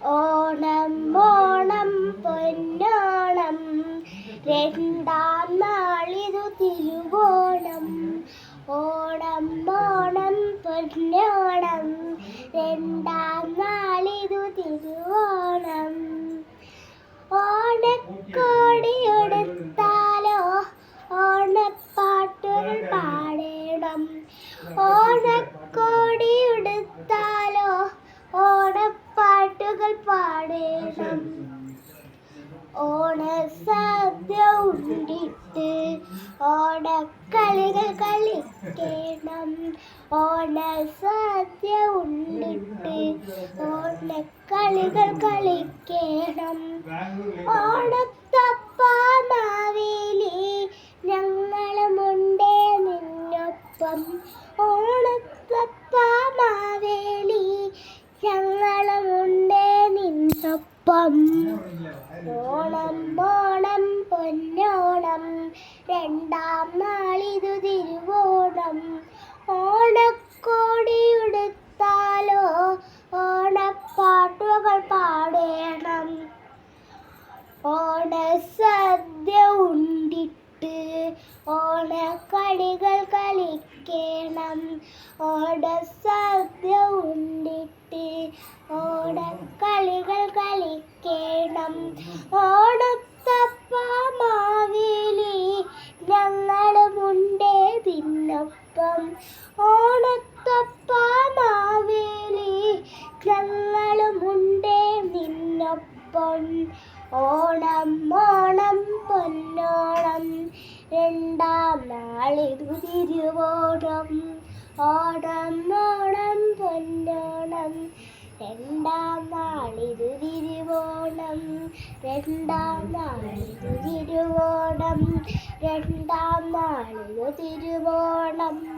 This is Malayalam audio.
ഓണം ഓണം പൊന്നോണം രണ്ടാം നാളിതു തിരുവോണം. ഓണം ഓണം പൊന്നോണം രണ്ടാം നാളിതു തിരുവോണം. ഓണക്കോടിയെടുത്താലോ ഓണപ്പാട്ടുകൾ പാടേണം. ഓണക്കോടിയെടുത്താലോ ഓണപ്പാട്ടുകൾ പാടേണം. ഓണസദ്യ ഉണ്ടിട്ട് ഓണക്കളികൾ കളിക്കണം. ഓണസദ്യ ഉണ്ടിട്ട് ഓണക്കളികൾ കളിക്കണം. ഓണത്തപ്പ മാവേലി ഞങ്ങളുമുണ്ടേ നിന്നൊപ്പം. ഓണത്തപ്പ മാവേലി ഞങ്ങളുമുണ്ടേ നിന്നൊപ്പം. ഓണം ഓണം പൊന്നോണം രണ്ടാം നാളിതു തിരുവോണം. ഓണക്കോടിയെടുത്താലോ ഓണപ്പാട്ടുകൾ പാടേണം. ഓണസദ്യ ഉണ്ടിട്ട് ഓണക്കളികൾ കളിക്കണം. ഓണസദ്യ ഉണ്ടിട്ട് ഓണക്കളികൾ കളിക്കണം. ഓണത്തപ്പ മാവേലി ഞങ്ങളുമുണ്ടേ നിന്നൊപ്പം. ഓണത്തപ്പ മാവേലി ഞങ്ങളുമുണ്ടേ നിന്നൊപ്പം. ഓണം ഓണം പൊന്നോണം രണ്ടാം നാളിതു തിരുവോണം. ഓണം ഓണം പൊന്നോണം രണ്ടാം നാളിതു തിരുവോണം. രണ്ടാം നാളിതു തിരുവോണം. രണ്ടാം നാളിതു തിരുവോണം.